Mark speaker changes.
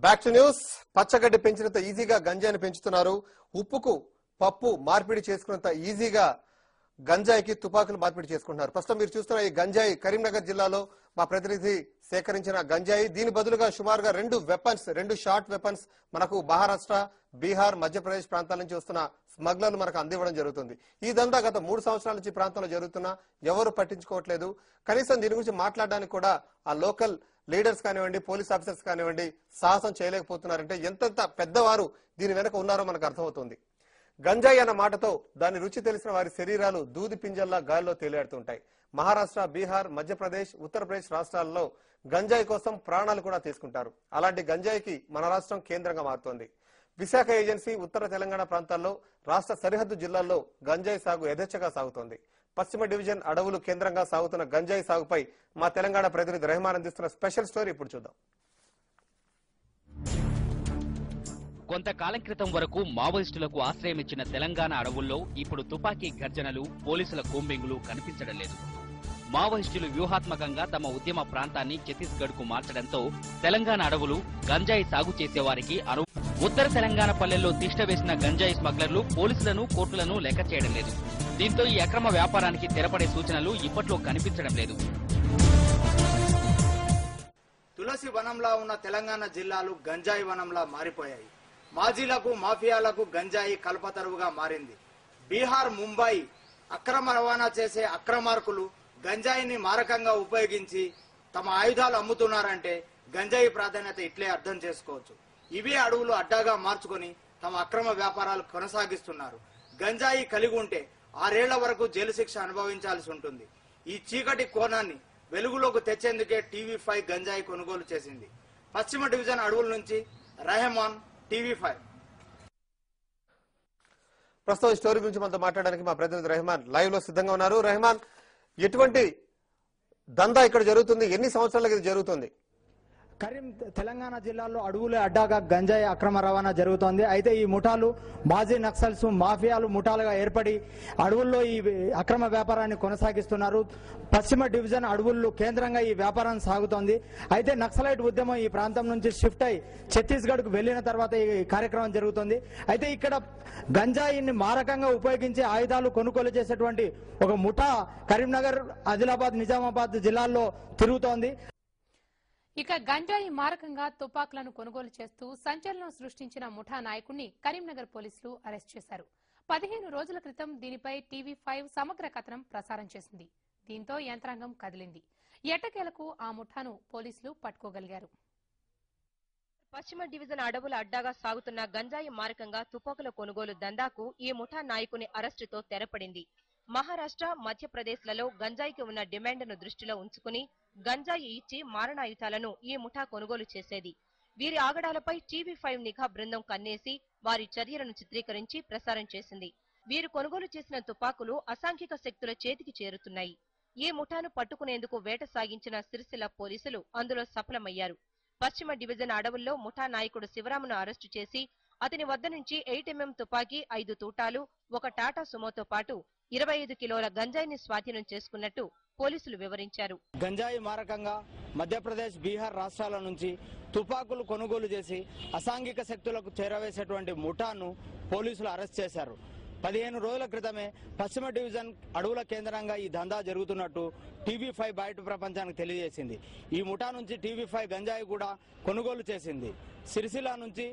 Speaker 1: Back to news. పచ్చగడ్డి పెంచినంత ఈజీగా గంజాయిని పెంచుతున్నారు. ఉప్పుకు పప్పు మార్పిడి చేసుకున్నంత ఈజీగా గంజాయికి తుపాకులు మార్పిడి చేసుకుంటున్నారు. ప్రస్తుతం మీరు చూస్తున్న ఈ గంజాయి కరీంనగర్ జిల్లాలో మా ప్రతినిధి సేకరించిన గంజాయి. దీని బదులుగా సుమారుగా రెండు షార్ట్ వెపన్స్ మనకు మహారాష్ట్ర, బీహార్, మధ్యప్రదేశ్ ప్రాంతాల నుంచి వస్తున్న స్మగ్లర్లు మనకు అందివ్వడం జరుగుతుంది. ఈ దందా గత 3 సంవత్సరాల నుంచి ప్రాంతంలో జరుగుతున్నా ఎవరు పట్టించుకోవట్లేదు. కనీసం దీని గురించి మాట్లాడడానికి కూడా ఆ లోకల్ లీడర్స్ కానివ్వండి, పోలీస్ ఆఫీసర్స్ కానివ్వండి సాహసం చేయలేకపోతున్నారంటే ఎంతెంత పెద్దవారు దీని వెనక ఉన్నారో మనకు అర్థమవుతుంది. గంజాయి అన్న మాటతో దాని రుచి తెలిసిన వారి శరీరాలు దూది పింజల్లా గాల్లో తేలియాడుతుంటాయి. మహారాష్ట్ర, బీహార్, మధ్యప్రదేశ్, ఉత్తరప్రదేశ్ రాష్ట్రాల్లో గంజాయి కోసం ప్రాణాలు కూడా తీసుకుంటారు. అలాంటి గంజాయికి మన రాష్ట్రం కేంద్రంగా మారుతోంది. విశాఖ ఏజెన్సీ ఉత్తర తెలంగాణ ప్రాంతాల్లో రాష్ట్ర సరిహద్దు జిల్లాల్లో గంజాయి సాగు యథేచ్ఛగా సాగుతోంది. పశ్చిమ డివిజన్ అడవులు కేంద్రంగా సాగుతున్న గంజాయి సాగుపై మా తెలంగాణ ప్రతినిధి రెహమాన్ అందిస్తున్న స్పెషల్ స్టోరీ ఇప్పుడు చూద్దాం.
Speaker 2: కొంతకాలం క్రితం వరకు మావోయిస్టులకు ఆశ్రయం ఇచ్చిన తెలంగాణ అడవుల్లో ఇప్పుడు తుపాకీ గర్జనలు, పోలీసుల కూంబింగులు కనిపించడం లేదు. మావోయిస్టులు వ్యూహాత్మకంగా తమ ఉద్యమ ప్రాంతాన్ని ఛత్తీస్గఢ్ కు మార్చడంతో తెలంగాణ అడవులు గంజాయి సాగు చేసేవారికి ఉత్తర తెలంగాణ పల్లెల్లో తిష్ట వేసిన గంజాయి స్మగ్లర్లు పోలీసులను, కోర్టులను లెక్క చేయడం లేదు. దీంతో ఈ అక్రమ వ్యాపారానికి తెరపడే సూచనలు ఇప్పట్లో కనిపించడం లేదు.
Speaker 3: తులసి వనంలా ఉన్న తెలంగాణ జిల్లాలు గంజాయి వనంలా మారిపోయాయి. మాజీలకు, మాఫియాలకు గంజాయి కల్పతరువుగా మారింది. బీహార్, ముంబై అక్రమ రవాణా చేసే అక్రమార్కులు గంజాయిని మారకంగా ఉపయోగించి తమ ఆయుధాలు అమ్ముతున్నారంటే గంజాయి ప్రాధాన్యత ఇట్లే అర్థం చేసుకోవచ్చు. ఇవే అడవులు అడ్డాగా మార్చుకొని తమ అక్రమ వ్యాపారాలు కొనసాగిస్తున్నారు. గంజాయి కలిగి ఉంటే 6 ఏళ్ల వరకు జైలు శిక్ష అనుభవించాల్సి ఉంటుంది. ఈ చీకటి కోణాన్ని వెలుగులోకి తెచ్చేందుకే టీవీ5 గంజాయి కొనుగోలు చేసింది. పశ్చిమ డివిజన్ అడవుల నుంచి రెహమాన్, టీవీ5.
Speaker 1: ప్రస్తుతం ఈ స్టోరీ గురించి మనతో మాట్లాడడానికి మా ప్రతినిధి రెహమాన్ లైవ్ లో సిద్ధంగా ఉన్నారు. రెహమాన్, ఎటువంటి దందా ఇక్కడ జరుగుతుంది? ఎన్ని సంవత్సరాలకు ఇది జరుగుతుంది?
Speaker 4: తెలంగాణ జిల్లాలో అడవుల అడ్డాగా గంజాయి అక్రమ రవాణా జరుగుతోంది. అయితే ఈ ముఠాలు మాజీ నక్సల్స్, మాఫియాలు ముఠాలుగా ఏర్పడి అడవుల్లో ఈ అక్రమ వ్యాపారాన్ని కొనసాగిస్తున్నారు. పశ్చిమ డివిజన్ అడవుల్లో కేంద్రంగా ఈ వ్యాపారం సాగుతోంది. అయితే నక్సలైట్ ఉద్యమం ఈ ప్రాంతం నుంచి షిఫ్ట్ అయి ఛత్తీస్గఢ్ కు వెళ్లిన తర్వాత ఈ కార్యక్రమం జరుగుతుంది. అయితే ఇక్కడ గంజాయిని మారకంగా ఉపయోగించి ఆయుధాలు కొనుగోలు చేసేటువంటి ఒక ముఠా కరీంనగర్, ఆదిలాబాద్, నిజామాబాద్ జిల్లాల్లో తిరుగుతోంది.
Speaker 5: ఇక గంజాయి మారకంగా తుపాకులను కొనుగోలు చేస్తూ సంచలనం సృష్టించిన ముఠా నాయకుడిని కరీంనగర్ పోలీసులు అరెస్ట్ చేశారు. 15 రోజుల క్రితం దీనిపై టీవీ5 సమగ్ర కథనం ప్రసారం చేసింది. దీంతో యంత్రాంగం కదిలింది. ఎట్టకేలకు ఆ ముఠాను పోలీసులు పట్టుకోగలిగారు.
Speaker 6: పశ్చిమ డివిజన్ అడవుల అడ్డాగా సాగుతున్న గంజాయి మారకంగా తుపాకుల కొనుగోలు దందాకు ఈ ముఠా నాయకుని అరెస్టుతో తెరపడింది. మహారాష్ట్ర, మధ్యప్రదేశ్లలో గంజాయికి ఉన్న డిమాండ్ను దృష్టిలో ఉంచుకుని గంజాయి ఇచ్చి మారణాయుధాలను ఈ ముఠా కొనుగోలు చేసేది. వీరి ఆగడాలపై టీవీ5 నిఘా బృందం కన్నేసి వారి చర్యలను చిత్రీకరించి ప్రసారం చేసింది. వీరు కొనుగోలు చేసిన తుపాకులు అసాంఘిక శక్తుల చేతికి చేరుతున్నాయి. ఈ ముఠాను పట్టుకునేందుకు వేట సాగించిన సిరిసిల్ల పోలీసులు అందులో సఫలమయ్యారు. పశ్చిమ డివిజన్ అడవుల్లో ముఠా నాయకుడు శివరామును అరెస్టు చేసి అతని వద్ద నుంచి 8mm తుపాకీ, 5 తూటాలు, ఒక టాటా సుమోతో పాటు 25 కిలోల గంజాయిని స్వాధీనం చేసుకున్నట్టు పోలీసులు వివరించారు.
Speaker 4: గంజాయి మారకంగా మధ్యప్రదేశ్, బీహార్ రాష్ట్రాల నుంచి తుపాకులు కొనుగోలు చేసి అసాంఘిక శక్తులకు చేరవేసేటువంటి ముఠాను పోలీసులు అరెస్ట్ చేశారు. 15 రోజుల క్రితమే పశ్చిమ డివిజన్ అడవుల కేంద్రంగా ఈ దందా జరుగుతున్నట్టు టీవీ5 బయట ప్రపంచానికి తెలియజేసింది. ఈ ముఠా నుంచి టీవీ5 గంజాయి కూడా కొనుగోలు చేసింది. సిరిసిల్ల నుంచి